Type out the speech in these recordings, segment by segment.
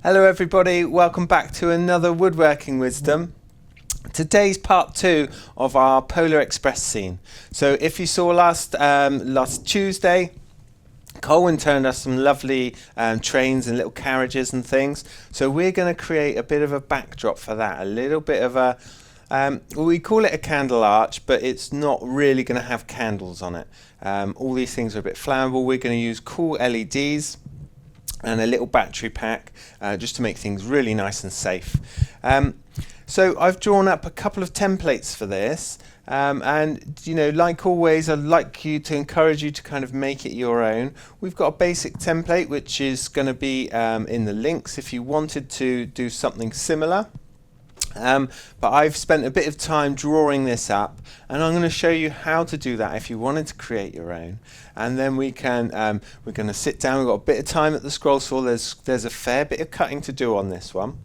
Hello everybody, welcome back to another Woodworking Wisdom. Today's part 2 of our Polar Express scene. So if you saw last Tuesday, Colwin turned us some lovely trains and little carriages and things. So we're going to create a bit of a backdrop for that, a little bit of a, we call it a candle arch, but it's not really going to have candles on it. All these things are a bit flammable. We're going to use cool LEDs and a little battery pack just to make things really nice and safe. So I've drawn up a couple of templates for this, and you know, like always, I'd like to encourage you to kind of make it your own. We've got a basic template which is going to be in the links if you wanted to do something similar. But I've spent a bit of time drawing this up, and I'm going to show you how to do that if you wanted to create your own. And then we can we're going to sit down. We've got a bit of time at the Scrollsaw. There's a fair bit of cutting to do on this one.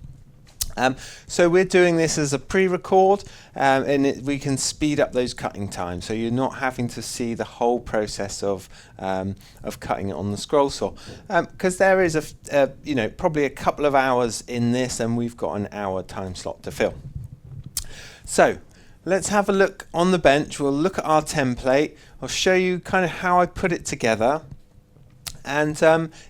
So we're doing this as a pre-record, and we can speed up those cutting times, so you're not having to see the whole process of cutting it on the Scrollsaw, because there is you know, probably a couple of hours in this, and we've got an hour time slot to fill. So let's have a look on the bench. We'll look at our template. I'll show you kind of how I put it together. And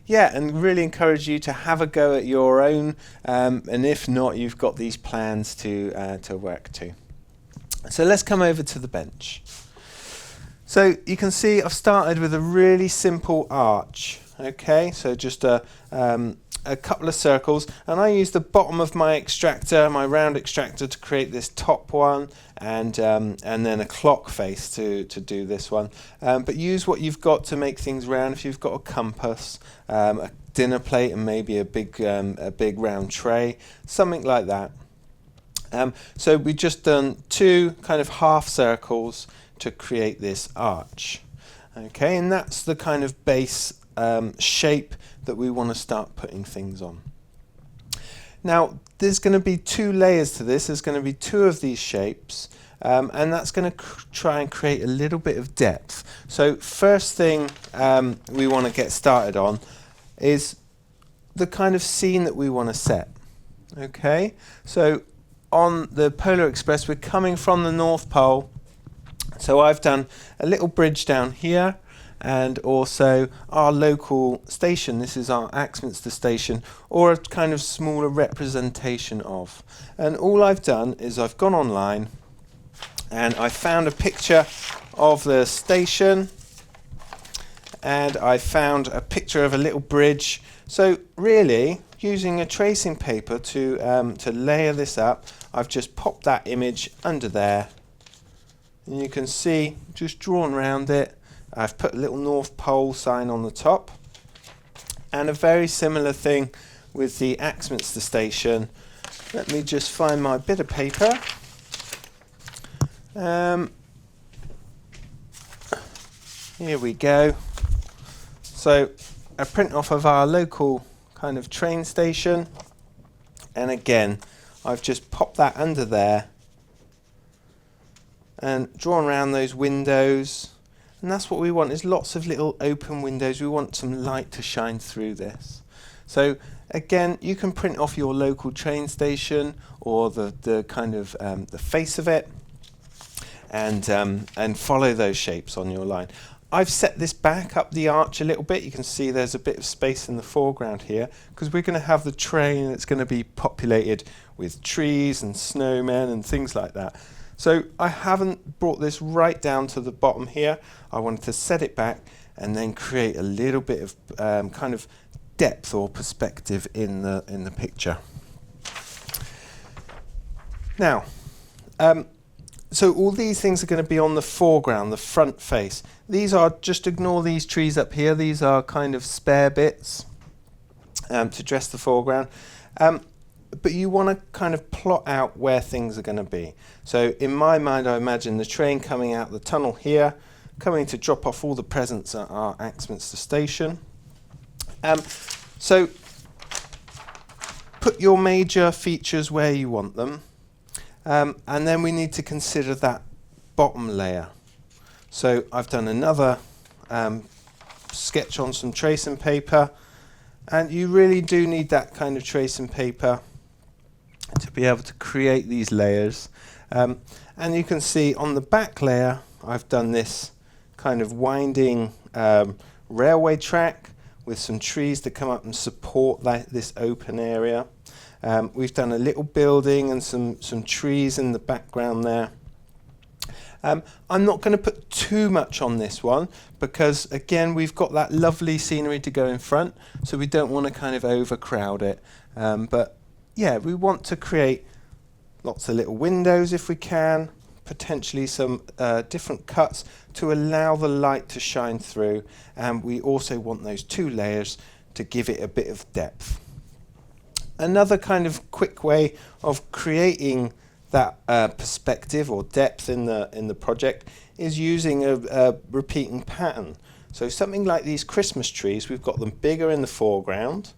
yeah, and really encourage you to have a go at your own, and if not, you've got these plans to work to. So let's come over to the bench. So you can see I've started with a really simple arch. Okay, so just a couple of circles, and I use the bottom of my extractor, my round extractor, to create this top one, and then a clock face to do this one. But use what you've got to make things round. If you've got a compass, a dinner plate, and maybe a big round tray, something like that. So we've just done two kind of half circles to create this arch. Okay, and that's the kind of base shape that we want to start putting things on. Now there's going to be two layers to this. There's going to be two of these shapes, and that's going to try and create a little bit of depth. So first thing we want to get started on is the kind of scene that we want to set. Okay, so on the Polar Express, we're coming from the North Pole, so I've done a little bridge down here, and also our local station. This is our Axminster station, or a kind of smaller representation of. And all I've done is I've gone online and I found a picture of the station, and I found a picture of a little bridge. So really, using a tracing paper to layer this up, I've just popped that image under there, and you can see just drawn around it. I've put a little North Pole sign on the top, and a very similar thing with the Axminster station. Let me just find my bit of paper. Here we go. So a print off of our local kind of train station, and again I've just popped that under there and drawn around those windows. And that's what we want, is lots of little open windows. We want some light to shine through this. So again, you can print off your local train station, or the kind of the face of it, and follow those shapes on your line. I've set this back up the arch a little bit. You can see there's a bit of space in the foreground here, because we're going to have the train that's going to be populated with trees and snowmen and things like that. So I haven't brought this right down to the bottom here. I wanted to set it back and then create a little bit of kind of depth or perspective in the picture. Now, so all these things are going to be on the foreground, the front face. These are, just ignore these trees up here. These are kind of spare bits to dress the foreground. But you want to kind of plot out where things are going to be. So in my mind, I imagine the train coming out the tunnel here, coming to drop off all the presents at our Axminster station. So put your major features where you want them, and then we need to consider that bottom layer. So I've done another sketch on some tracing paper, And you really do need that kind of tracing paper to be able to create these layers. And you can see on the back layer, I've done this kind of winding railway track with some trees to come up and support this open area. We've done a little building and some trees in the background there. I'm not going to put too much on this one because, again, we've got that lovely scenery to go in front, so we don't want to kind of overcrowd it. But yeah, we want to create lots of little windows if we can, potentially some different cuts to allow the light to shine through, and we also want those 2 layers to give it a bit of depth. Another kind of quick way of creating that perspective or depth in the project is using a repeating pattern. So something like these Christmas trees, we've got them bigger in the foreground,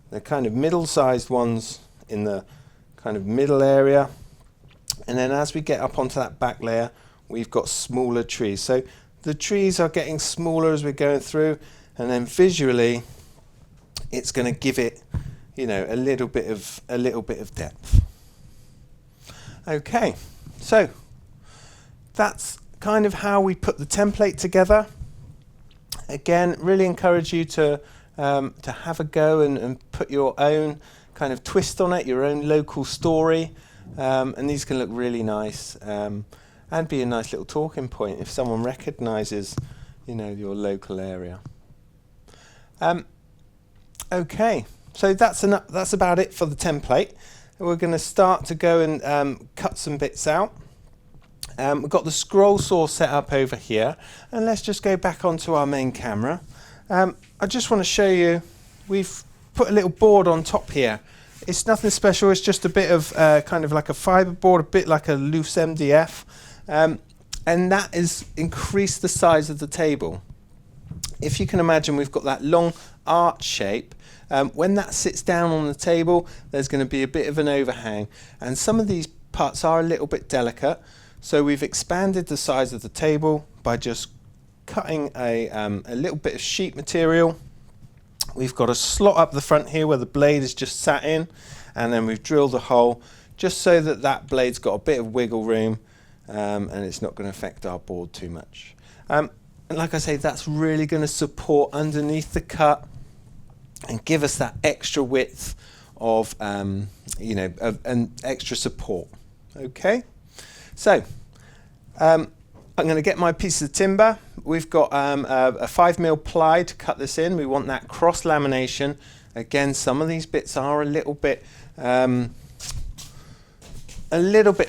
the kind of middle-sized ones in the kind of middle area, and then as we get up onto that back layer, we've got smaller trees. So the trees are getting smaller as we're going through, and then visually it's going to give it, you know, a little bit of depth. Okay, so that's kind of how we put the template together. Again, really encourage you to have a go and put your own kind of twist on it, your own local story, and these can look really nice and be a nice little talking point if someone recognises, you know, your local area. Okay, so that's about it for the template. We're going to start to go and cut some bits out. We've got the scroll saw set up over here, and let's just go back onto our main camera. I just want to show you, we've put a little board on top here. It's nothing special, it's just a bit of kind of like a fibre board, a bit like a loose MDF, and that has increased the size of the table. If you can imagine, we've got that long arch shape. When that sits down on the table, there's going to be a bit of an overhang, and some of these parts are a little bit delicate, so we've expanded the size of the table by just cutting a little bit of sheet material. We've got a slot up the front here where the blade is just sat in, and then we've drilled a hole just so that that blade's got a bit of wiggle room, and it's not going to affect our board too much. And like I say, that's really going to support underneath the cut and give us that extra width of, you know, an extra support. Okay, so I'm going to get my piece of timber. We've got a 5mm ply to cut this in. We want that cross lamination. Again, some of these bits are a little bit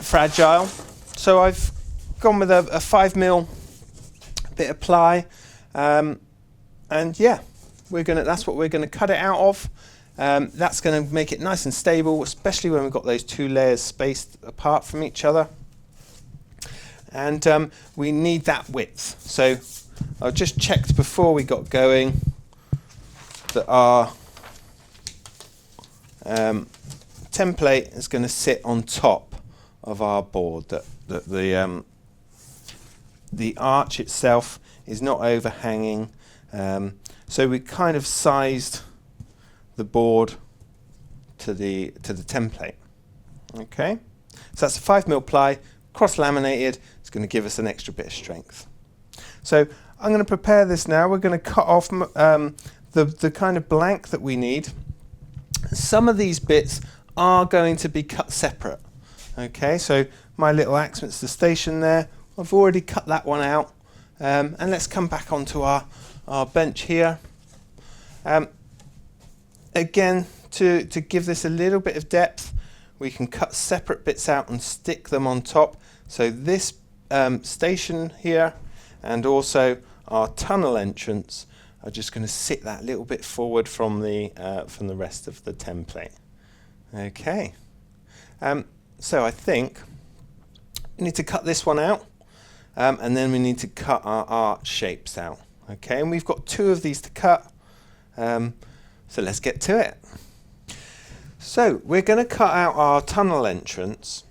fragile, so I've gone with a 5mm bit of ply, and yeah, that's what we're going to cut it out of. That's going to make it nice and stable, especially when we've got those 2 layers spaced apart from each other. And we need that width. So I've just checked before we got going that our template is going to sit on top of our board, that the arch itself is not overhanging. So we kind of sized the board to the template. Okay, so that's a 5mm ply, cross-laminated. It's going to give us an extra bit of strength. So I'm going to prepare this now. We're going to cut off the kind of blank that we need. Some of these bits are going to be cut separate. Okay, so my little Axminster station there, I've already cut that one out. And let's come back onto our bench here. Again, to give this a little bit of depth, we can cut separate bits out and stick them on top. So this station here and also our tunnel entrance are just going to sit that little bit forward from the rest of the template. Okay, so I think we need to cut this one out, and then we need to cut our arch shapes out. Okay, and we've got 2 of these to cut, so let's get to it. So we're going to cut out our tunnel entrance,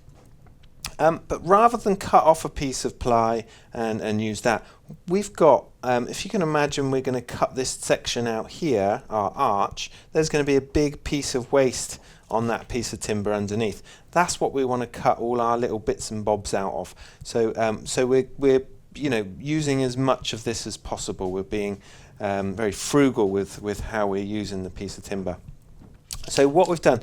But rather than cut off a piece of ply and use that, we've got, if you can imagine, we're going to cut this section out here, our arch. There's going to be a big piece of waste on that piece of timber underneath. That's what we want to cut all our little bits and bobs out of. So, so we're using as much of this as possible. We're being very frugal with how we're using the piece of timber. So what we've done,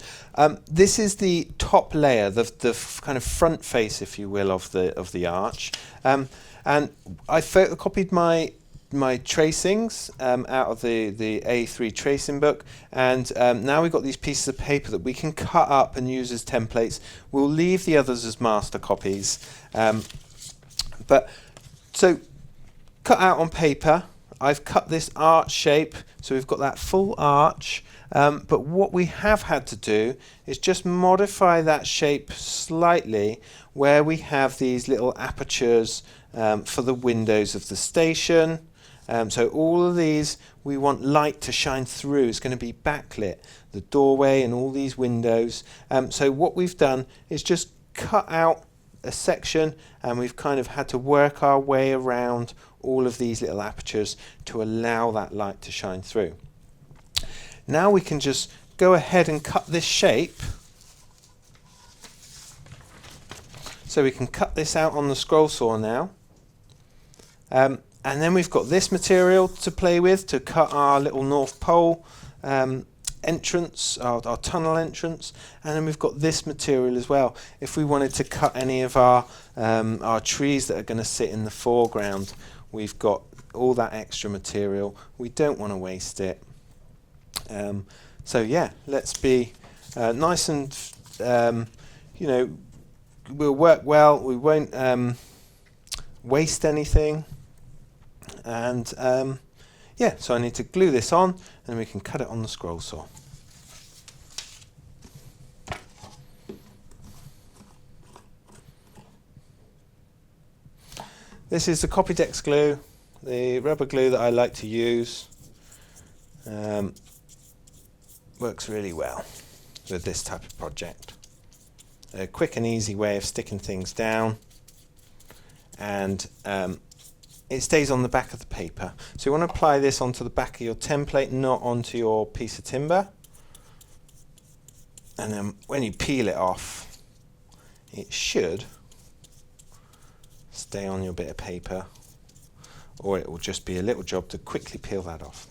this is the top layer, the kind of front face, if you will, of the arch, and I photocopied my tracings out of the A3 tracing book, and now we've got these pieces of paper that we can cut up and use as templates. We'll leave the others as master copies, but so cut out on paper. I've cut this arch shape, so we've got that full arch. But what we have had to do is just modify that shape slightly where we have these little apertures for the windows of the station. So all of these, we want light to shine through. It's going to be backlit, the doorway and all these windows. So what we've done is just cut out a section, and we've kind of had to work our way around all of these little apertures to allow that light to shine through. Now we can just go ahead and cut this shape. So we can cut this out on the scroll saw now. And then we've got this material to play with to cut our little North Pole entrance, our tunnel entrance. And then we've got this material as well. If we wanted to cut any of our trees that are going to sit in the foreground, we've got all that extra material. We don't want to waste it. So yeah, let's be nice and we'll work well. We won't waste anything, and yeah. So I need to glue this on, and we can cut it on the scroll saw. This is the Copydex glue, the rubber glue that I like to use. Works really well with this type of project. A quick and easy way of sticking things down, and it stays on the back of the paper. So you want to apply this onto the back of your template, not onto your piece of timber. And then when you peel it off, it should stay on your bit of paper, or it will just be a little job to quickly peel that off.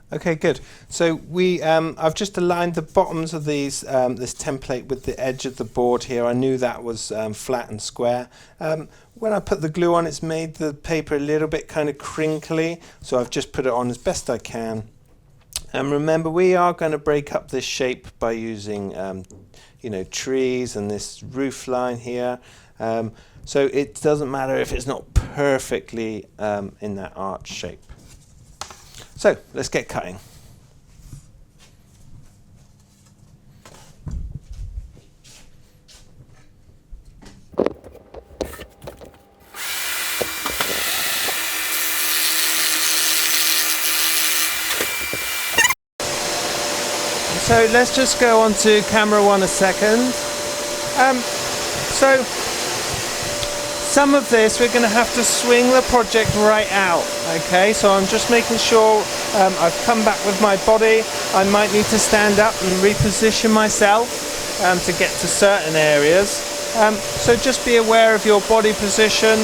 Okay, good. So we, I've just aligned the bottoms of these this template with the edge of the board here. I knew that was flat and square. When I put the glue on, it's made the paper a little bit kind of crinkly, so I've just put it on as best I can. And remember, we are going to break up this shape by using trees and this roof line here. So it doesn't matter if it's not perfectly in that arch shape. So let's get cutting. So let's just go on to camera one a second. So some of this we're going to have to swing the project right out. Okay, so I'm just making sure I've come back with my body. I might need to stand up and reposition myself to get to certain areas. So just be aware of your body position.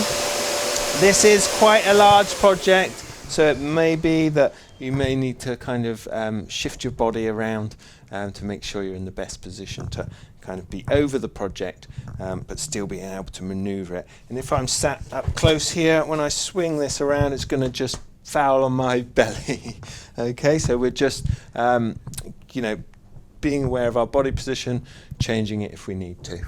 This is quite a large project, so it may be that you may need to kind of shift your body around to make sure you're in the best position to kind of be over the project, but still being able to maneuver it. And if I'm sat up close here, when I swing this around, it's going to just foul on my belly. Okay, so we're just being aware of our body position, changing it if we need to.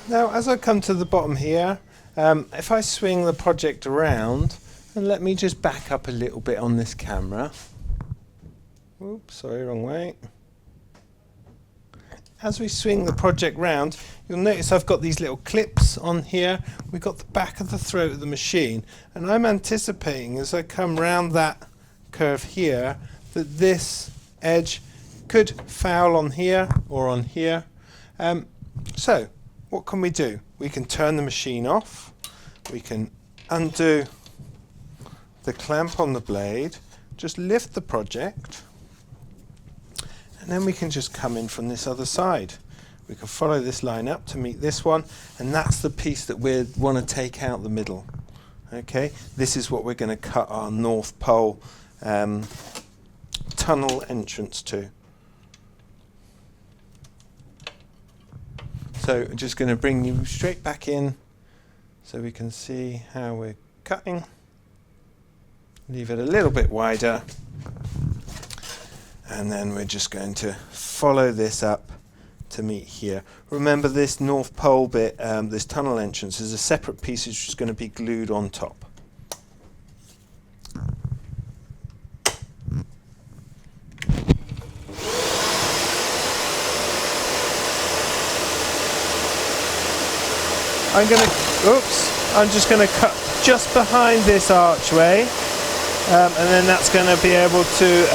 Now, as I come to the bottom here, if I swing the project around, and let me just back up a little bit on this camera. Oops, sorry, wrong way. As we swing the project round, you'll notice I've got these little clips on here. We've got the back of the throat of the machine, and I'm anticipating as I come round that curve here that this edge could foul on here or on here. So what can we do? We can turn the machine off, we can undo the clamp on the blade, just lift the project, and then we can just come in from this other side. We can follow this line up to meet this one, and that's the piece that we want to take out the middle. Okay, this is what we're going to cut our North Pole tunnel entrance to. So I'm just going to bring you straight back in so we can see how we're cutting. Leave it a little bit wider, and then we're just going to follow this up to meet here. Remember, this North Pole bit, this tunnel entrance, is a separate piece which is going to be glued on top. I'm just going to cut just behind this archway, and then that's going to be able to,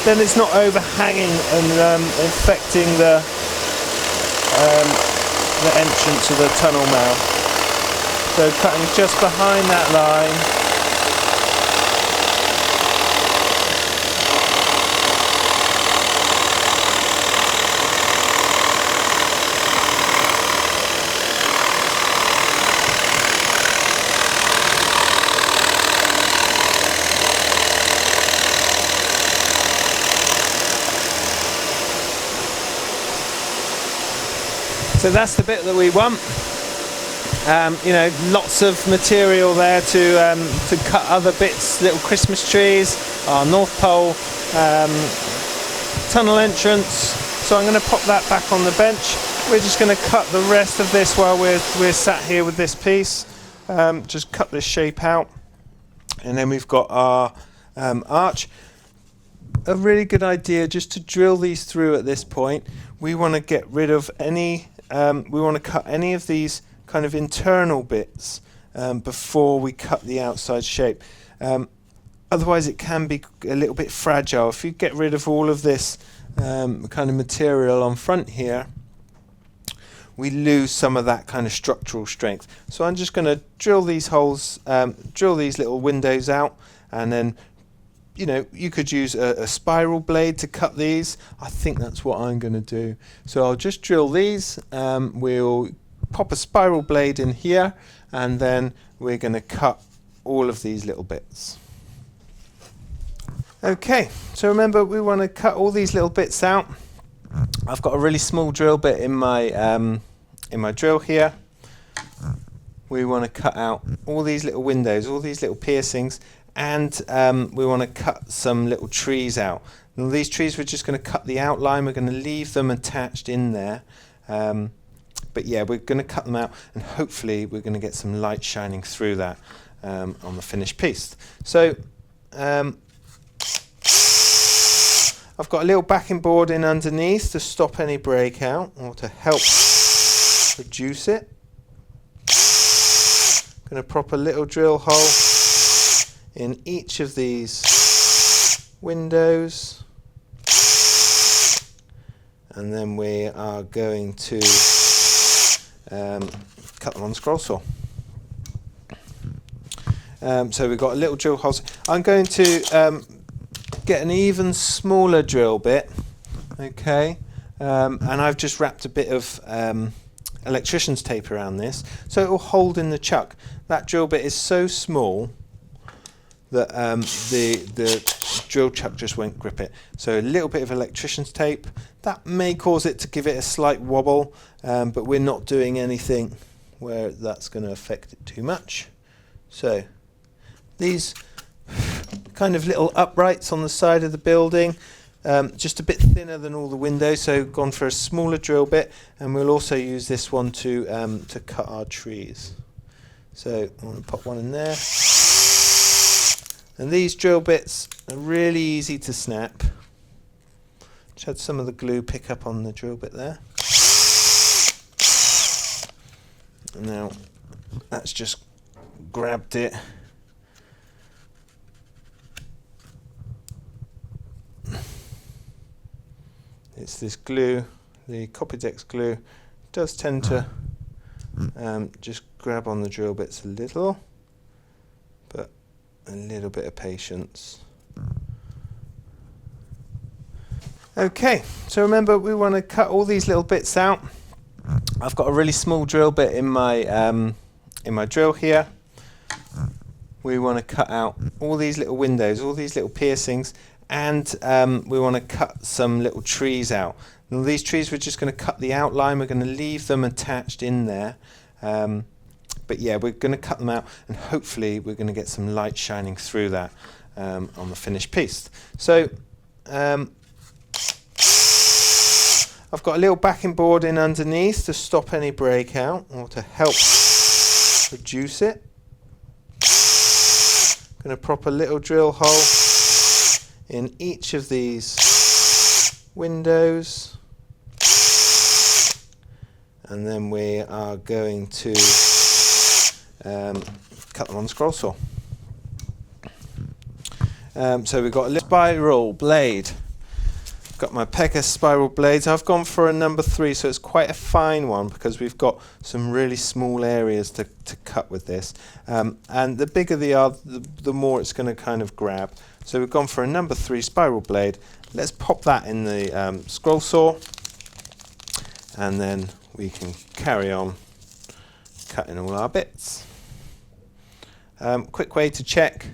then it's not overhanging and affecting the entrance of the tunnel mouth. So cutting just behind that line. So that's the bit that we want. You know, lots of material there to cut other bits, little Christmas trees, our North Pole tunnel entrance. So I'm going to pop that back on the bench. We're just going to cut the rest of this while we're sat here with this piece. Just cut this shape out, and then we've got our arch. A really good idea just to drill these through at this point. We want to get rid of any. We want to cut any of these kind of internal bits before we cut the outside shape. Otherwise it can be a little bit fragile. If you get rid of all of this kind of material on front here, we lose some of that kind of structural strength. So I'm just going to drill these holes, drill these little windows out, and then, you know, you could use a spiral blade to cut these. I think that's what I'm going to do. So I'll just drill these. We'll pop a spiral blade in here, and then we're going to cut all of these little bits. Okay, so remember, we want to cut all these little bits out. I've got a really small drill bit in my drill here. We want to cut out all these little windows, all these little piercings, and we want to cut some little trees out. Now these trees, we're just going to cut the outline. We're going to leave them attached in there, but yeah, we're going to cut them out, and hopefully we're going to get some light shining through that on the finished piece. So I've got a little backing board in underneath to stop any breakout or to help reduce it. going to prop a little drill hole in each of these windows, and then we are going to cut them on the scroll saw. So we've got a little drill holes. I'm going to get an even smaller drill bit, okay, and I've just wrapped a bit of electrician's tape around this so it will hold in the chuck. That drill bit is so small that the drill chuck just won't grip it. So a little bit of electrician's tape, that may cause it to give it a slight wobble, but we're not doing anything where that's going to affect it too much. So these kind of little uprights on the side of the building, just a bit thinner than all the windows, so gone for a smaller drill bit, and we'll also use this one to cut our trees. So I'm going to pop one in there. And these drill bits are really easy to snap. Just had some of the glue pick up on the drill bit there. And now that's just grabbed it. It's this glue, the Copydex glue, does tend to just grab on the drill bits a little, but a little bit of patience. Okay, so remember we want to cut all these little bits out. I've got a really small drill bit in my drill here. We want to cut out all these little windows, all these little piercings, and we want to cut some little trees out. Now these trees, we're just going to cut the outline, we're going to leave them attached in there, but yeah, we're going to cut them out, and hopefully we're going to get some light shining through that on the finished piece. So I've got a little backing board in underneath to stop any breakout or to help reduce it. Going to prop a little drill hole in each of these windows, and then we are going to cut them on the scroll saw. So we've got a little spiral blade. Got my PEGAS spiral blades. I've gone for a number 3, so it's quite a fine one because we've got some really small areas to cut with this, and the bigger they are, the more it's going to kind of grab. So we've gone for a number 3 spiral blade. Let's pop that in the scroll saw, and then we can carry on cutting all our bits. Quick way to check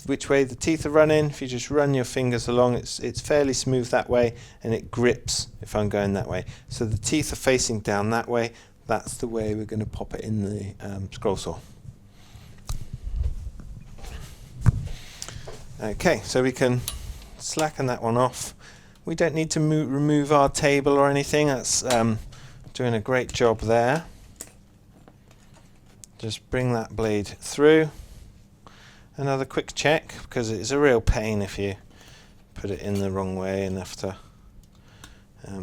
which way the teeth are running. If you just run your fingers along, it's fairly smooth that way, and it grips if I'm going that way. So the teeth are facing down that way. That's the way we're going to pop it in the scroll saw. Okay, so we can slacken that one off. We don't need to remove our table or anything. That's doing a great job there. Just bring that blade through. Another quick check, because it's a real pain if you put it in the wrong way and have to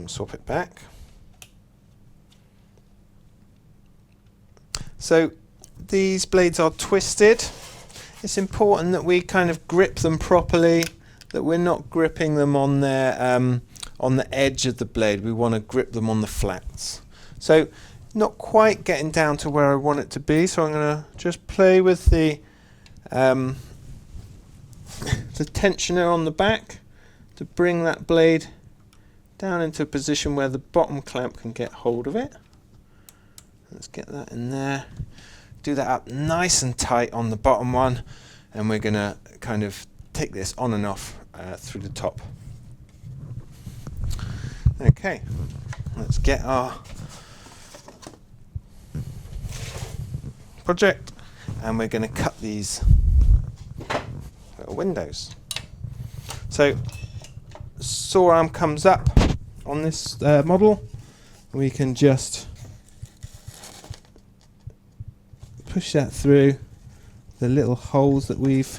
swap it back. So these blades are twisted. It's important that we kind of grip them properly, that we're not gripping them on their on the edge of the blade. We want to grip them on the flats. So not quite getting down to where I want it to be, so I'm going to just play with the tensioner on the back to bring that blade down into a position where the bottom clamp can get hold of it. Let's get that in there. Do that up nice and tight on the bottom one, and we're going to kind of take this on and off through the top. Okay, let's get our project, and we're going to cut these little windows. So saw arm comes up on this model. We can just push that through the little holes that we've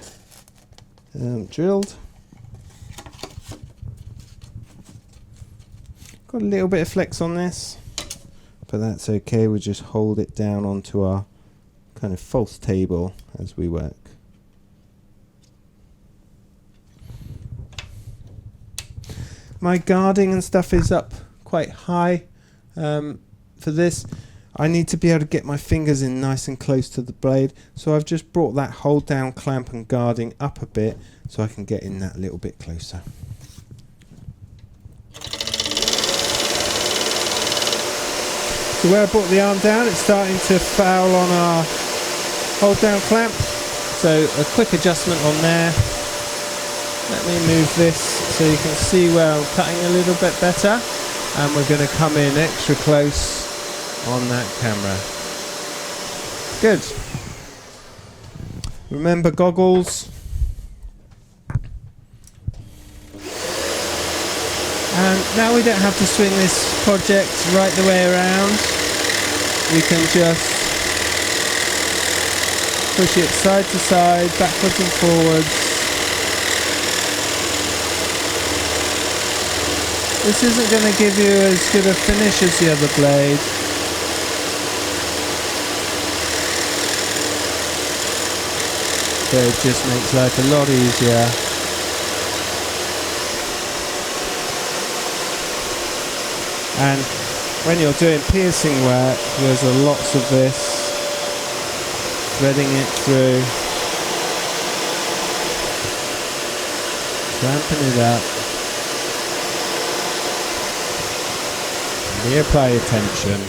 drilled. Got a little bit of flex on this, but that's okay. We'll just hold it down onto our kind of false table as we work. My guarding and stuff is up quite high for this. I need to be able to get my fingers in nice and close to the blade, so I've just brought that hold down clamp and guarding up a bit so I can get in that little bit closer. So where I brought the arm down, it's starting to foul on our hold down clamp, so a quick adjustment on there. Let me move this so you can see where I'm cutting a little bit better, and we're going to come in extra close on that camera. Good. Remember goggles. And now we don't have to swing this project right the way around. We can just push it side to side, backwards and forwards. This isn't going to give you as good a finish as the other blade. But it just makes life a lot easier. And when you're doing piercing work, there's lots of this, threading it through, clamping it up. Reapply your tension.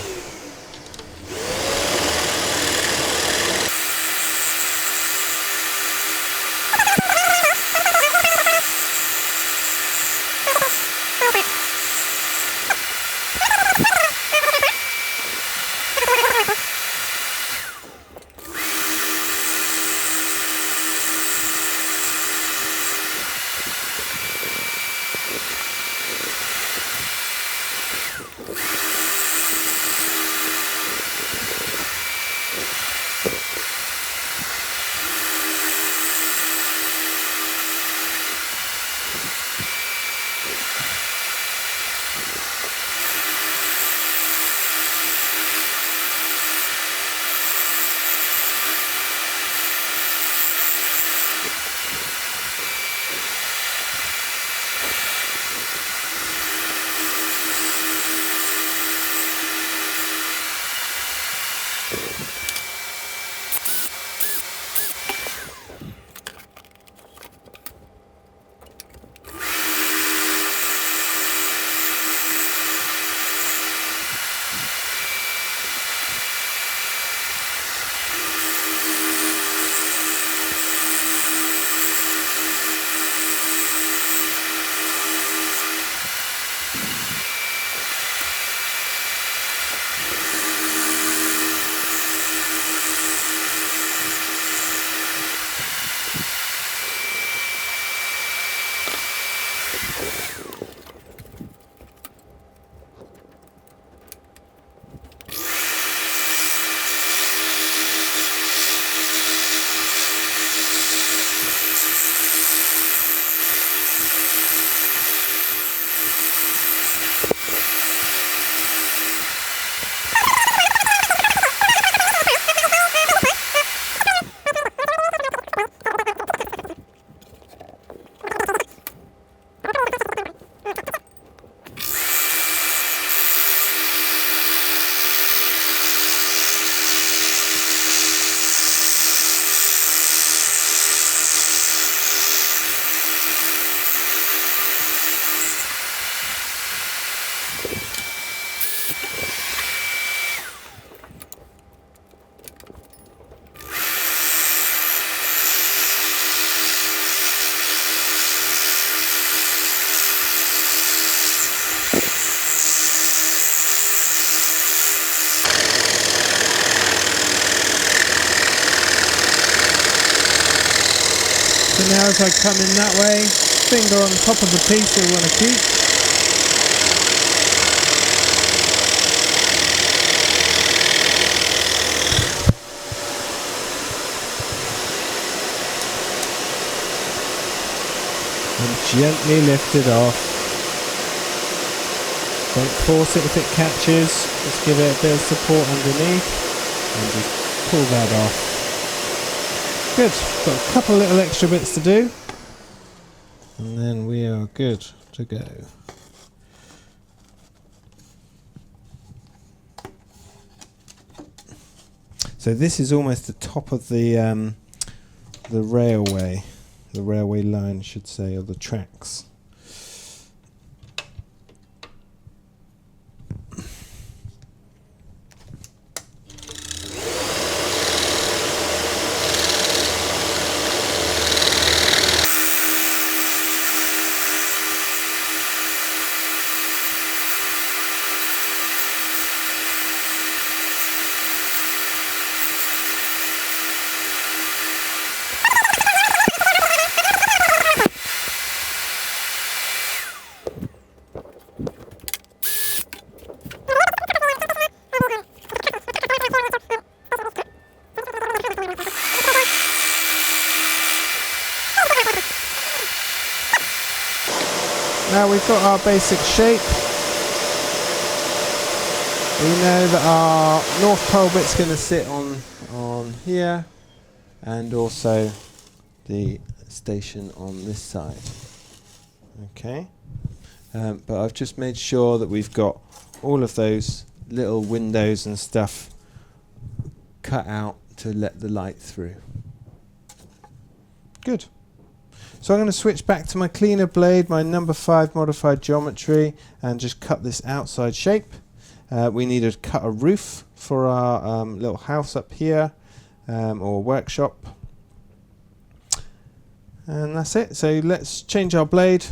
So now as I come in that way, finger on top of the piece we want to keep. And gently lift it off. Don't force it if it catches, just give it a bit of support underneath and just pull that off. Good, got a couple little extra bits to do, and then we are good to go. So this is almost the top of the railway line, I should say, or the tracks. Now we've got our basic shape. We know that our North Pole bit's going to sit on here, and also the station on this side. Okay, but I've just made sure that we've got all of those little windows and stuff cut out to let the light through. Good. So I'm going to switch back to my cleaner blade, my number 5 modified geometry, and just cut this outside shape. We need to cut a roof for our little house up here, or workshop. And that's it. So let's change our blade.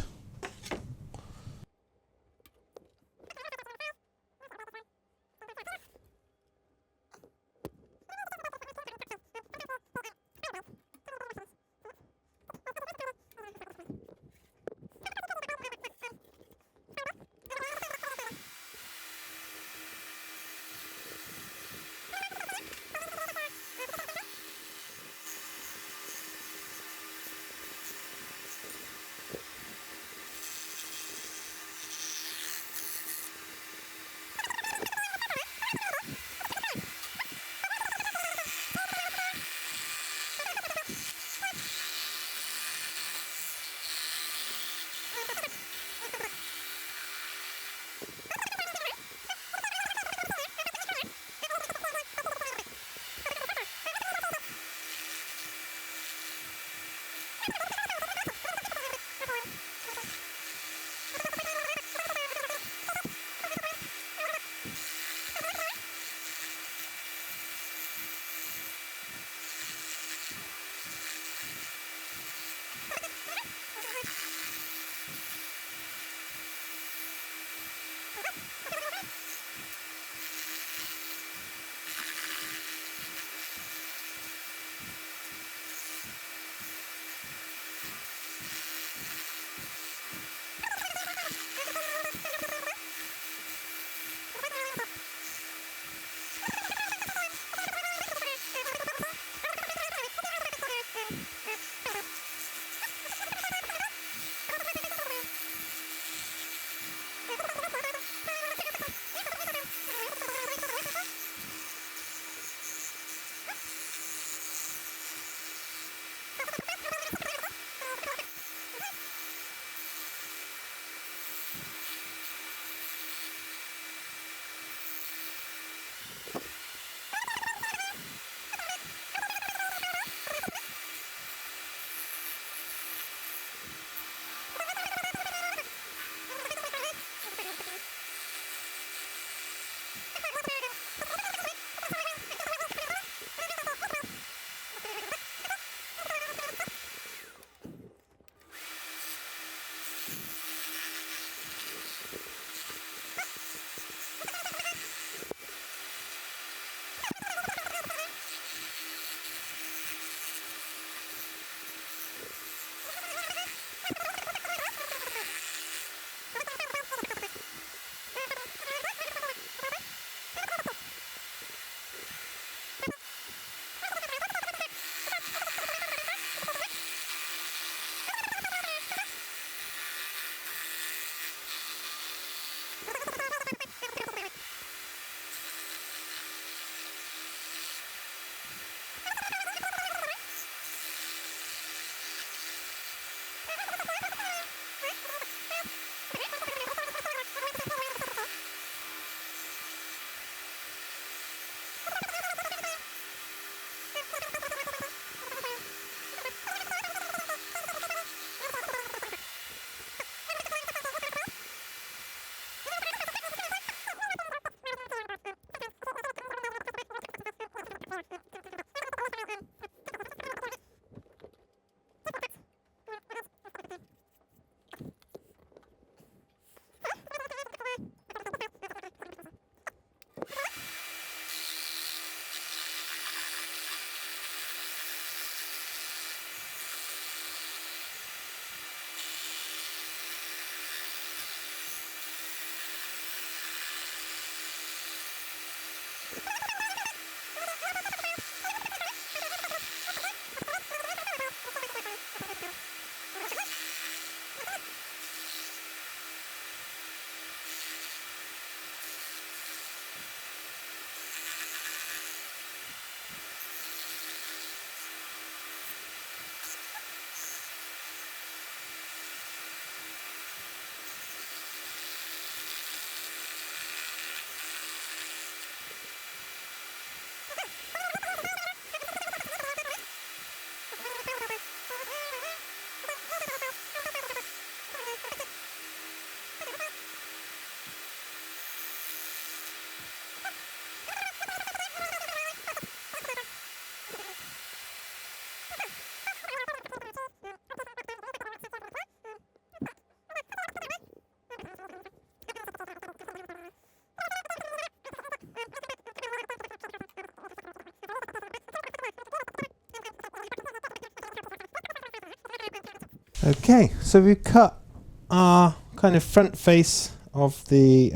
Okay, so we've cut our kind of front face of the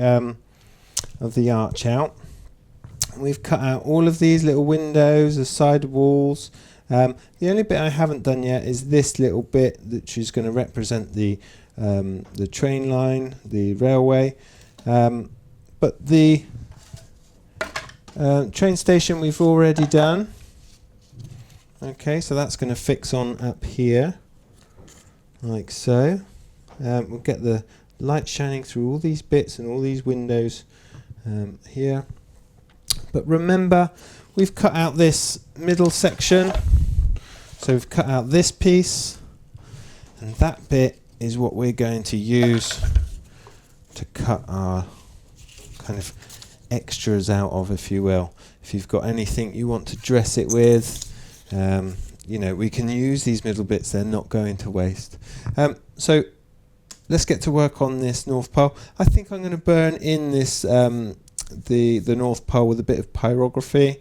arch out. We've cut out all of these little windows, the side walls. The only bit I haven't done yet is this little bit, which is going to represent the train line, the railway. But the train station we've already done. Okay, so that's going to fix on up here, like so. We'll get the light shining through all these bits and all these windows here. But remember, we've cut out this middle section. So we've cut out this piece, and that bit is what we're going to use to cut our kind of extras out of, if you will. If you've got anything you want to dress it with, you know, we can use these middle bits, they're not going to waste. So let's get to work on this North Pole. I think I'm going to burn in this the North Pole with a bit of pyrography.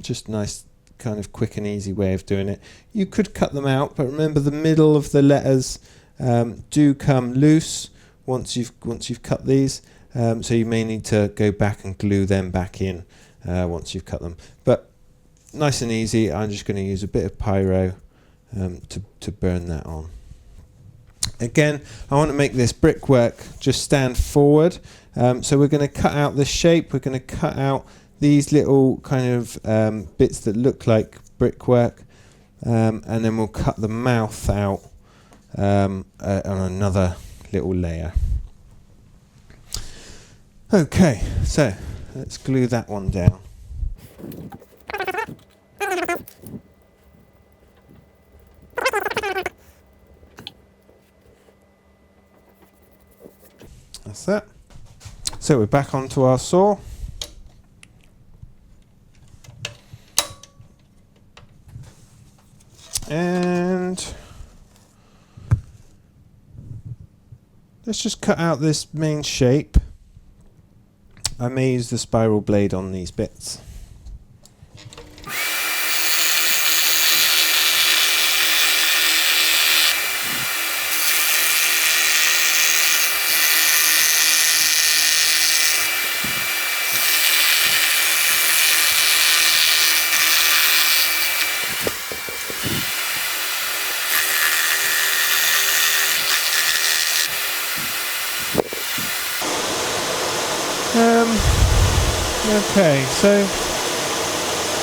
Just nice, kind of quick and easy way of doing it. You could cut them out, but remember the middle of the letters do come loose once you've cut these. So you may need to go back and glue them back in once you've cut them. But nice and easy. I'm just going to use a bit of pyro to burn that on. Again, I want to make this brickwork just stand forward. So we're going to cut out the shape. We're going to cut out these little kind of bits that look like brickwork. And then we'll cut the mouth out on another little layer. Okay, so let's glue that one down. That's that. So we're back onto our saw. And let's just cut out this main shape. I may use the spiral blade on these bits. Okay, so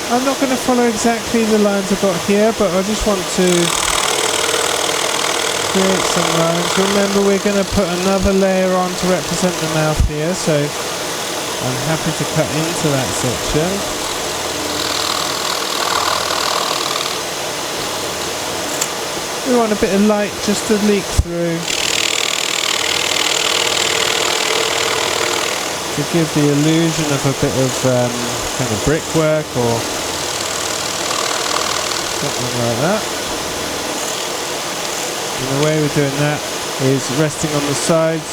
I'm not going to follow exactly the lines I've got here, but I just want to create some lines. Remember, we're going to put another layer on to represent the mouth here, so I'm happy to cut into that section. We want a bit of light just to leak through, to give the illusion of a bit of kind of brickwork or something like that. And the way we're doing that is resting on the sides,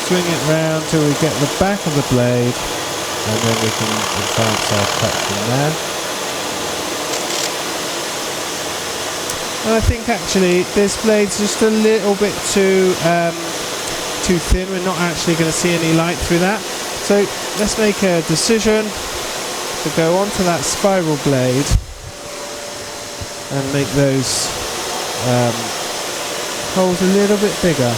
swing it round till we get the back of the blade, and then we can advance our cut from there. And I think actually this blade's just a little bit too thin. We're not actually going to see any light through that. So let's make a decision to go onto that spiral blade and make those holes a little bit bigger.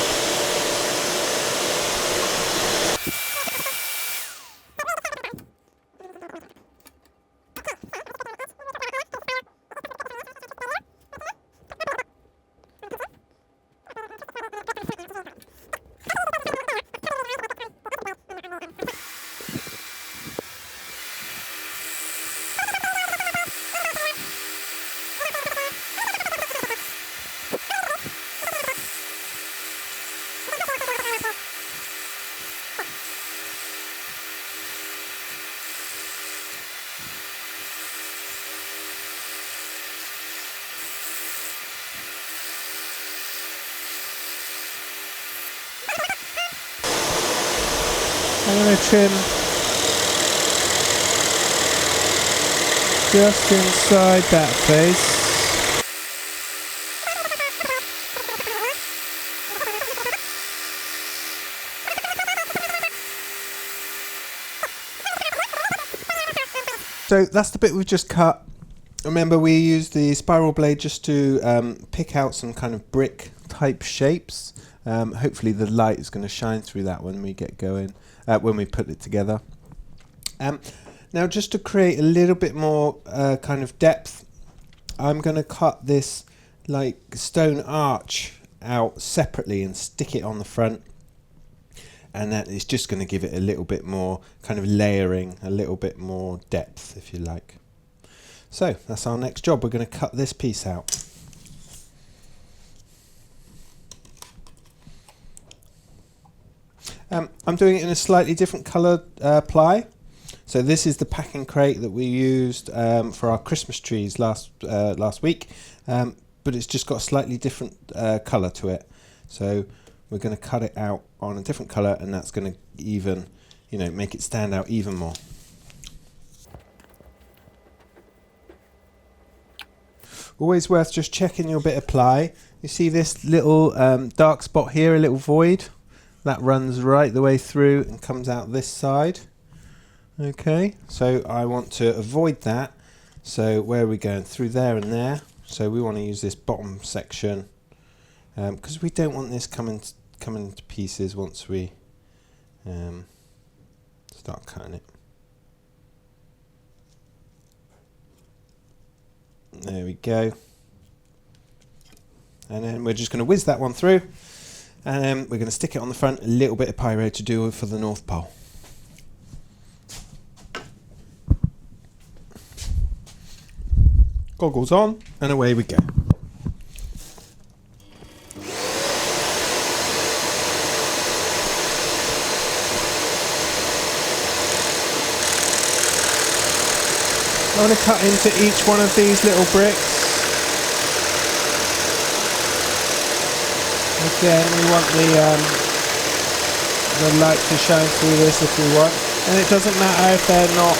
I'm going to trim just inside that face. So that's the bit we've just cut. Remember, we used the spiral blade just to pick out some kind of brick type shapes. Hopefully the light is going to shine through that when we get going, when we put it together. Now just to create a little bit more kind of depth, I'm going to cut this like stone arch out separately and stick it on the front. And that is just going to give it a little bit more kind of layering, a little bit more depth, if you like. So that's our next job. We're going to cut this piece out. I'm doing it in a slightly different colour ply. So this is the packing crate that we used for our Christmas trees last week, but it's just got a slightly different colour to it. So we're going to cut it out on a different colour, and that's going to even, make it stand out even more. Always worth just checking your bit of ply. You see this little dark spot here, a little void? That runs right the way through and comes out this side. Okay, so I want to avoid that. So where are we going? Through there and there. So we want to use this bottom section because we don't want this coming to pieces once we start cutting it. There we go. And then we're just going to whiz that one through, and then we're going to stick it on the front. A little bit of pyro to do for the North Pole. Goggles on, and away we go. I'm going to cut into each one of these little bricks. Again, we want the light to shine through this if we want. And it doesn't matter if they're not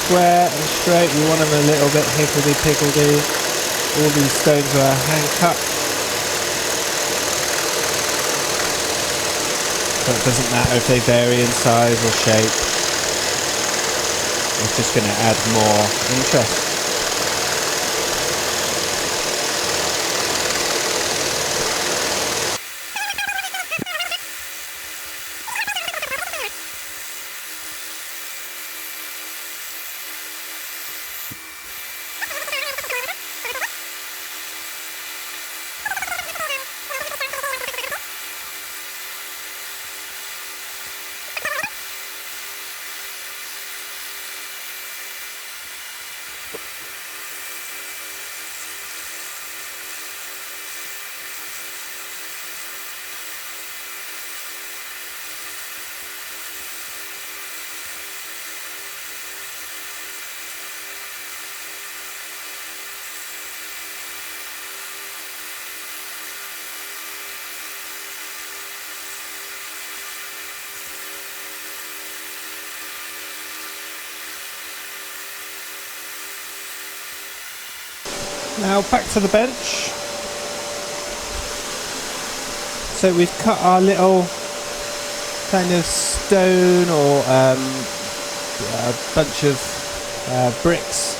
square and straight, you want them a little bit higgledy-piggledy. All these stones are hand cut. So it doesn't matter if they vary in size or shape. It's just going to add more interest. Now back to the bench. So we've cut our little kind of stone or a bunch of bricks.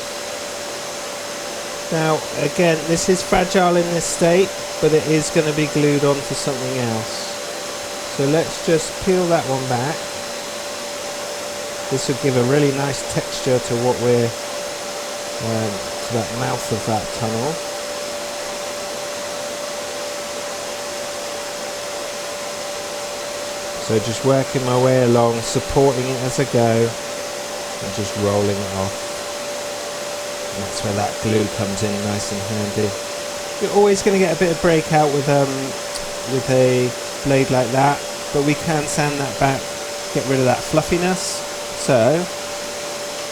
Now again, this is fragile in this state, but it is going to be glued onto something else. So let's just peel that one back. This will give a really nice texture to what we're to that mouth of that tunnel. So just working my way along, supporting it as I go, and just rolling it off. And that's where that glue comes in nice and handy. You're always going to get a bit of breakout with a blade like that, but we can sand that back, get rid of that fluffiness. So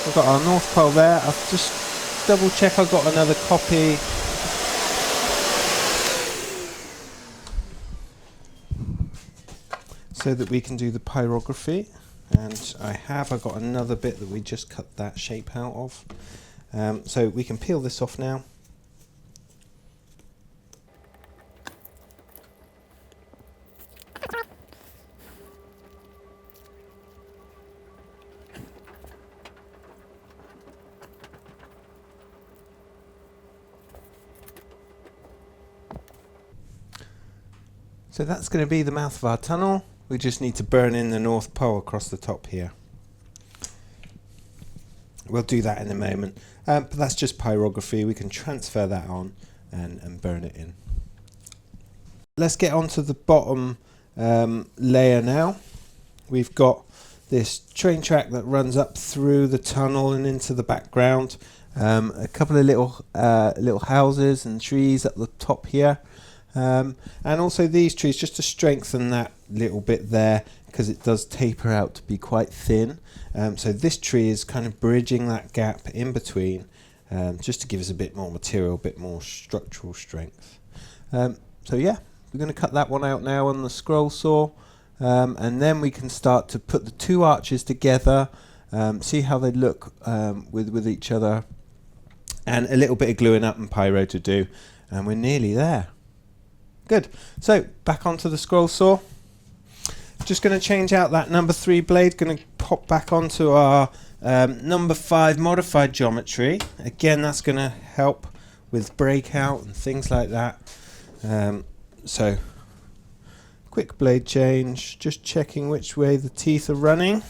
we've got our North Pole there. I've just double check I've got another copy. So that we can do the pyrography. And I've got another bit that we just cut that shape out of. So we can peel this off now. So that's going to be the mouth of our tunnel. We just need to burn in the North Pole across the top here. We'll do that in a moment, but that's just pyrography. We can transfer that on and burn it in. Let's get onto the bottom layer now. We've got this train track that runs up through the tunnel and into the background. A couple of little houses and trees at the top here. And also these trees, just to strengthen that little bit there, because it does taper out to be quite thin. So this tree is kind of bridging that gap in between, just to give us a bit more material, a bit more structural strength. So yeah, we're going to cut that one out now on the scroll saw, and then we can start to put the two arches together, see how they look with each other, and a little bit of gluing up and pyro to do, and we're nearly there. Good. So back onto the scroll saw. Just going to change out that number 3 blade. Going to pop back onto our number 5 modified geometry. Again, that's going to help with breakout and things like that. So quick blade change. Just checking which way the teeth are running.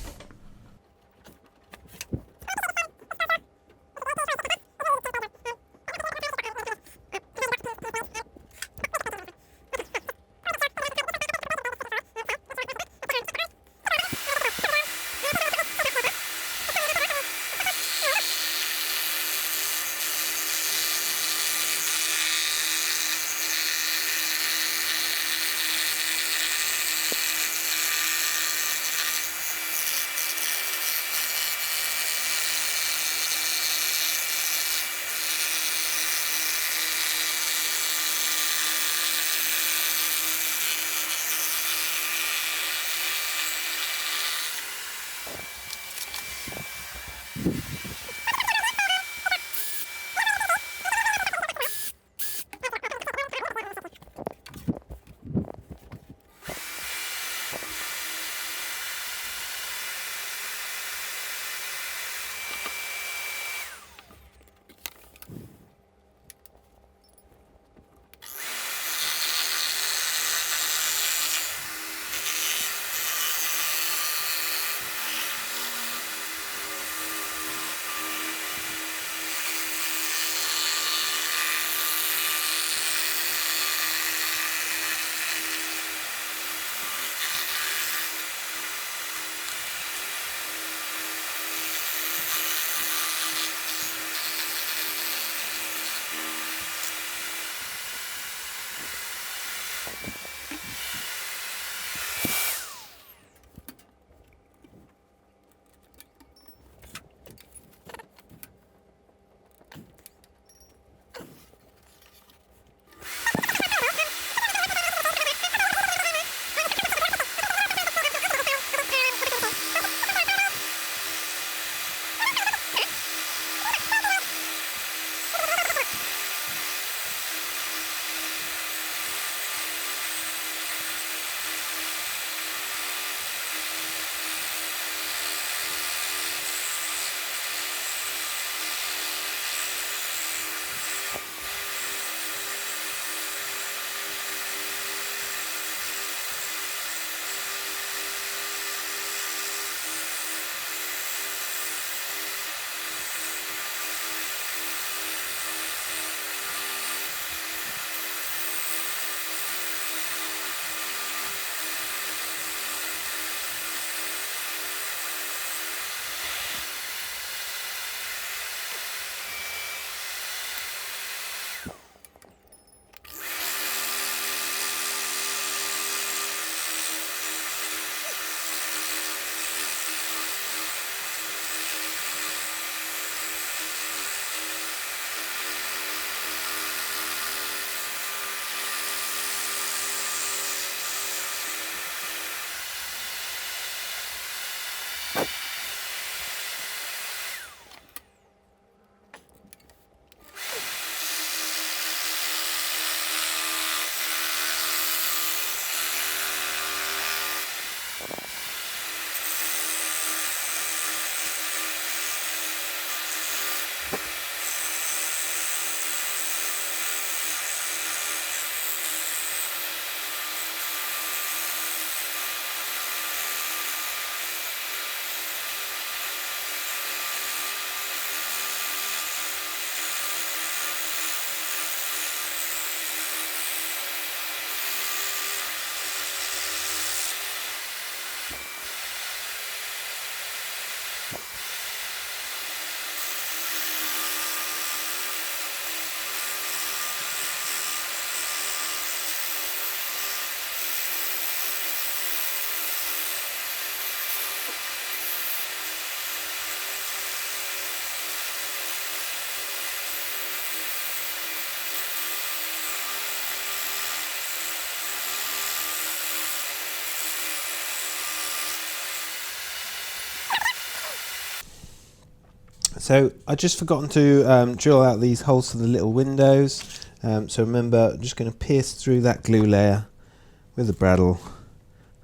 So I just forgotten to drill out these holes for the little windows. So remember, I'm just going to pierce through that glue layer with the bradawl.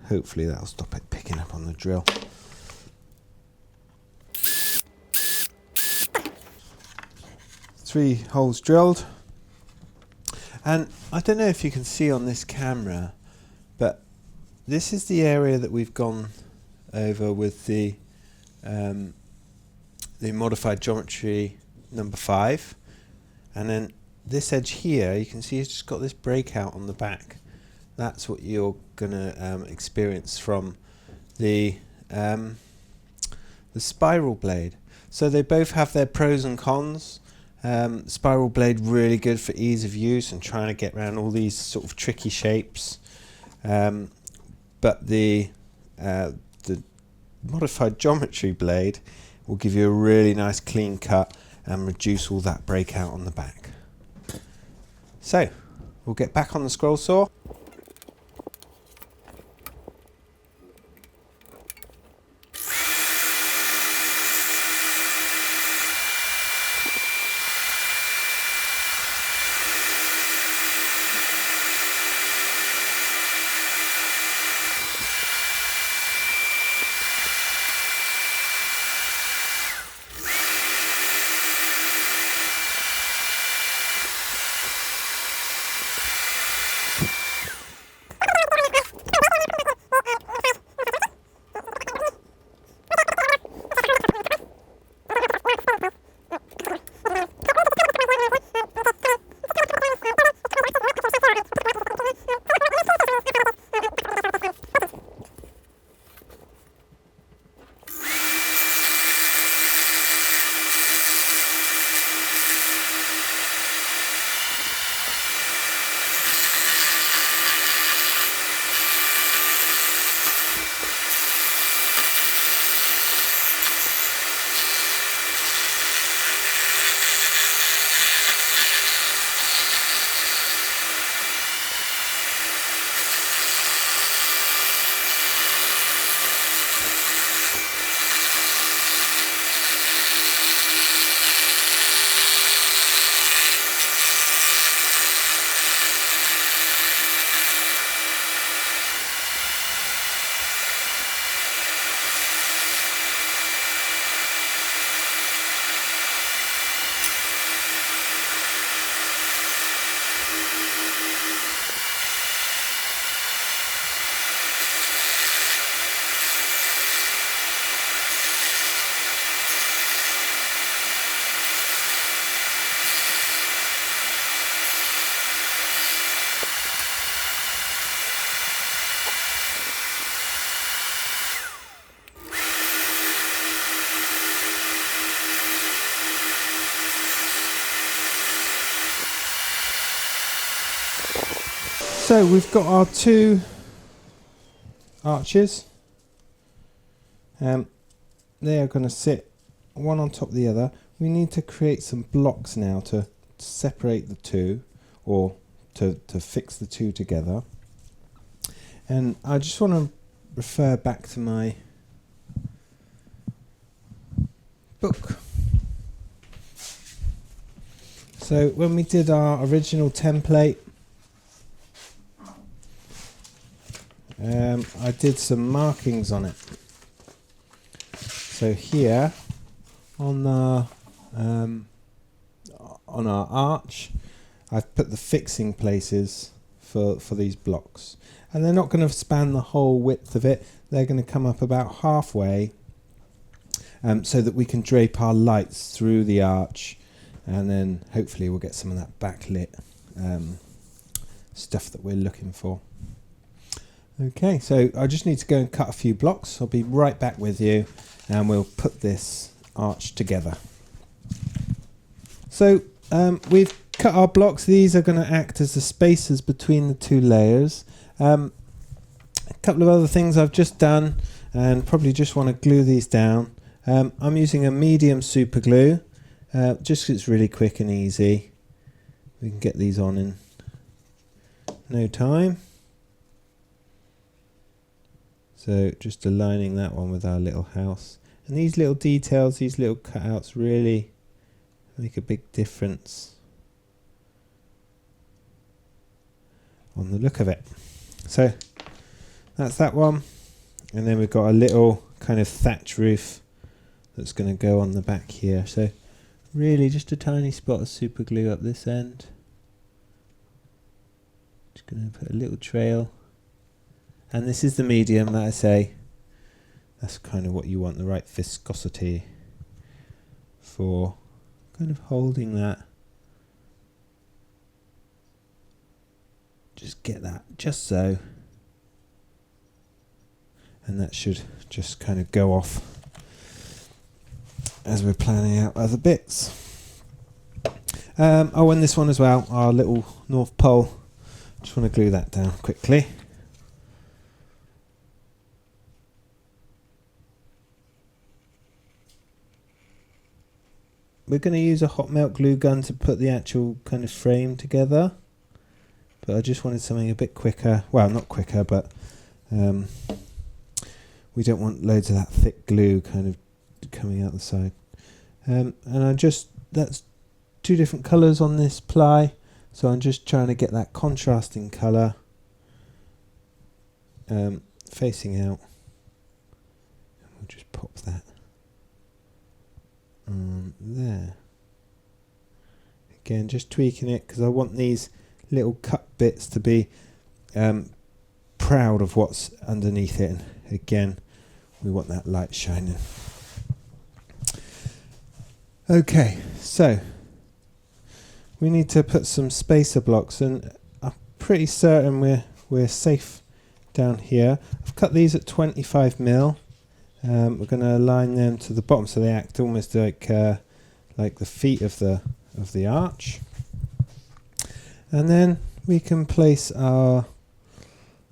Hopefully that'll stop it picking up on the drill. Three holes drilled. And I don't know if you can see on this camera, but this is the area that we've gone over with the modified geometry number 5, and then this edge here, you can see it's just got this breakout on the back. That's what you're going to experience from the spiral blade. So they both have their pros and cons. Spiral blade really good for ease of use and trying to get around all these sort of tricky shapes, but the modified geometry blade will give you a really nice clean cut and reduce all that breakout on the back. So we'll get back on the scroll saw. So we've got our two arches. They are going to sit one on top of the other. We need to create some blocks now to separate the two, or to fix the two together. And I just want to refer back to my book. So when we did our original template, I did some markings on it. So here on our arch, I've put the fixing places for these blocks, and they're not going to span the whole width of it. They're going to come up about halfway, so that we can drape our lights through the arch, and then hopefully we'll get some of that backlit stuff that we're looking for. Okay, so I just need to go and cut a few blocks. I'll be right back with you and we'll put this arch together. So we've cut our blocks. These are going to act as the spacers between the two layers. A couple of other things I've just done, and probably just want to glue these down. I'm using a medium super glue, just 'cause it's really quick and easy. We can get these on in no time. So just aligning that one with our little house. And these little details, these little cutouts really make a big difference on the look of it. So that's that one. And then we've got a little kind of thatch roof that's going to go on the back here. So really just a tiny spot of super glue up this end. Just going to put a little trail. And this is the medium that I say. That's kind of what you want, the right viscosity for kind of holding that. Just get that just so. And that should just kind of go off as we're planning out other bits. Oh, and this one as well, our little North Pole. Just want to glue that down quickly. We're going to use a hot melt glue gun to put the actual kind of frame together, but I just wanted something a bit quicker. Well, not quicker, but we don't want loads of that thick glue kind of coming out the side. And that's two different colours on this ply, so I'm just trying to get that contrasting colour facing out. We'll just pop that on there. Again, just tweaking it because I want these little cut bits to be proud of what's underneath it. And again, we want that light shining. Okay, so we need to put some spacer blocks, and I'm pretty certain we're safe down here. I've cut these at 25mm. We're going to align them to the bottom so they act almost like the feet of the arch, and then we can place our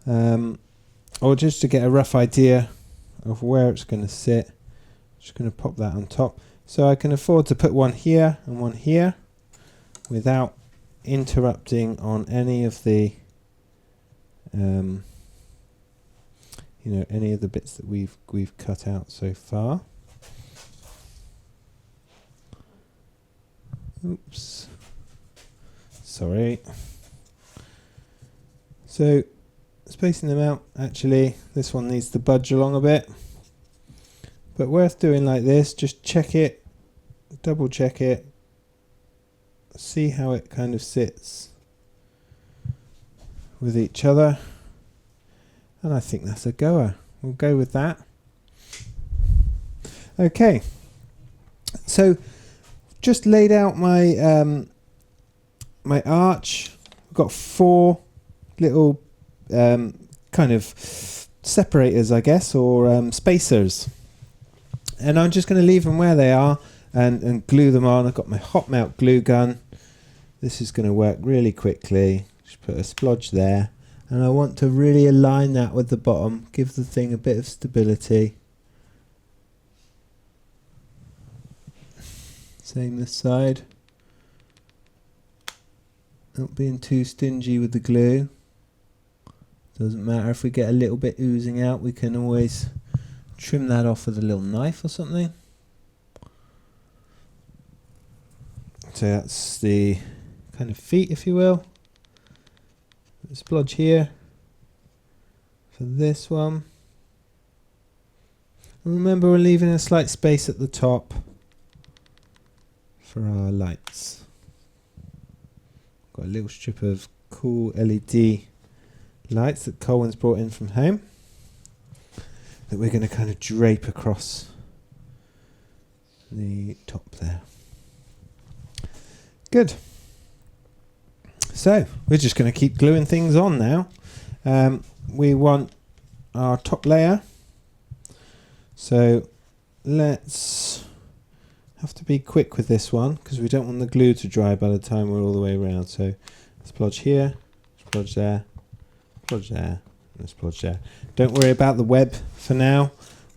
or just to get a rough idea of where it's going to sit, just going to pop that on top so I can afford to put one here and one here without interrupting on any of the any of the bits that we've cut out so far. Oops, sorry. So spacing them out, actually this one needs to budge along a bit, but worth doing like this. Just check it, double check it, see how it kind of sits with each other, and I think that's a goer. We'll go with that. Okay, so just laid out my my arch. I've got 4 little kind of separators, I guess, or spacers, and I'm just going to leave them where they are and glue them on. I've got my hot melt glue gun. This is going to work really quickly. Just put a splodge there, and I want to really align that with the bottom, give the thing a bit of stability. Same this side. Not being too stingy with the glue. Doesn't matter if we get a little bit oozing out, we can always trim that off with a little knife or something. So that's the kind of feet, if you will. A splodge here for this one. And remember, we're leaving a slight space at the top for our lights. Got a little strip of cool LED lights that Colwin's brought in from home that we're going to kind of drape across the top there. Good. So we're just going to keep gluing things on now. We want our top layer, so let's have to be quick with this one because we don't want the glue to dry by the time we're all the way around. So splodge here, splodge there, splodge there, and splodge there. Don't worry about the web for now.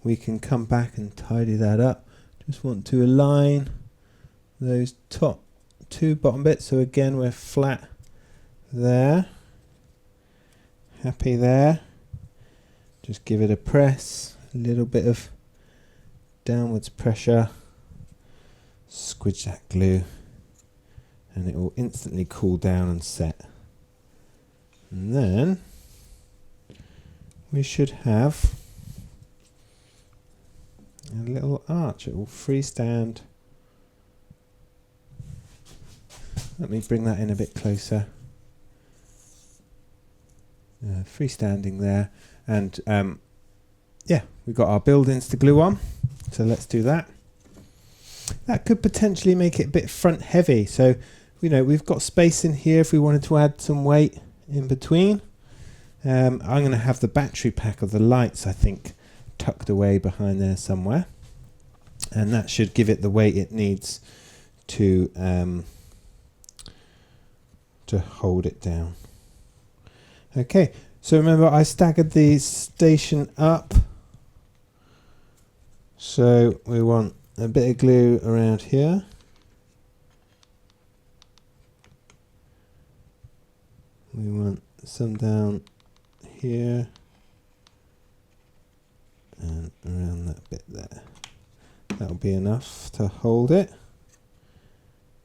We can come back and tidy that up. Just want to align those top 2 bottom bits. So again, we're flat there. Happy there. Just give it a press. A little bit of downwards pressure, squidge that glue, and it will instantly cool down and set. And then we should have a little arch. It will freestand. Let me bring that in a bit closer. Freestanding there, and yeah, we've got our buildings to glue on, so let's do that. That could potentially make it a bit front heavy, so you know, we've got space in here if we wanted to add some weight in between. I'm going to have the battery pack of the lights, I think, tucked away behind there somewhere, and that should give it the weight it needs to hold it down. Okay, so remember I staggered the station up, so we want a bit of glue around here. We want some down here and around that bit there. That'll be enough to hold it.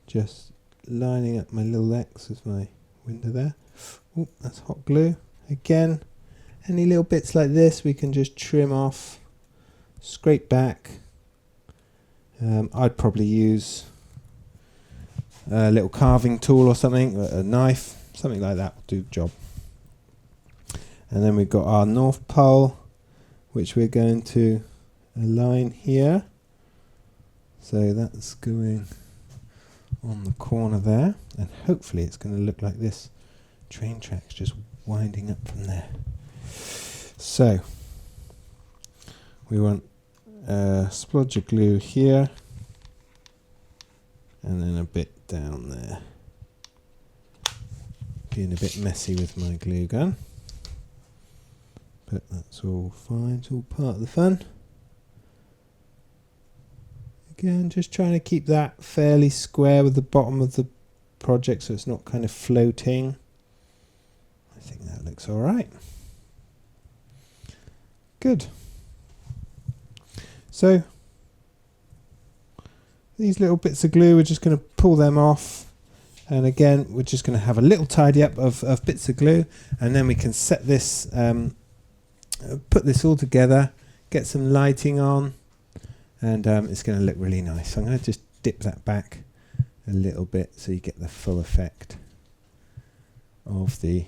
Just lining up my little X with my window there. Oh, that's hot glue. Again, any little bits like this we can just trim off, scrape back. I'd probably use a little carving tool or something, a knife, something like that will do the job. And then we've got our North Pole, which we're going to align here. So that's going on the corner there, and hopefully it's going to look like this. Train tracks just winding up from there. So we want a splodge of glue here, and then a bit down there. Being a bit messy with my glue gun, but that's all fine, it's all part of the fun. Again, just trying to keep that fairly square with the bottom of the project so it's not kind of floating. I think that looks all right. Good. So these little bits of glue, we're just going to pull them off, and again we're just going to have a little tidy up of bits of glue, and then we can set this, put this all together, get some lighting on, and it's going to look really nice. I'm going to just dip that back a little bit so you get the full effect of the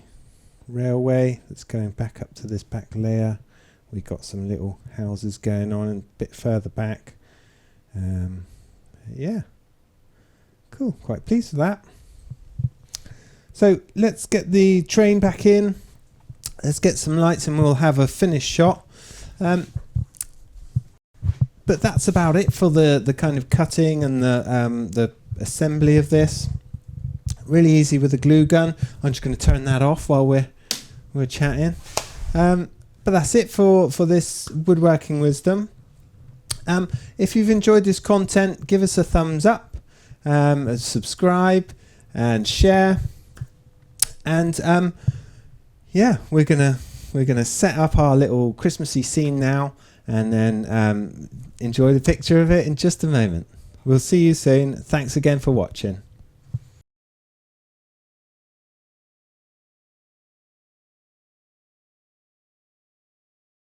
railway that's going back up to this back layer. We've got some little houses going on a bit further back. Yeah, cool, quite pleased with that. So let's get the train back in, let's get some lights, and we'll have a finished shot. But that's about it for the kind of cutting and the assembly of this. Really easy with a glue gun. I'm just going to turn that off while we're chatting. But that's it for this woodworking wisdom. If you've enjoyed this content, give us a thumbs up, subscribe and share. And yeah, we're gonna set up our little Christmassy scene now, and then enjoy the picture of it in just a moment. We'll see you soon. Thanks again for watching.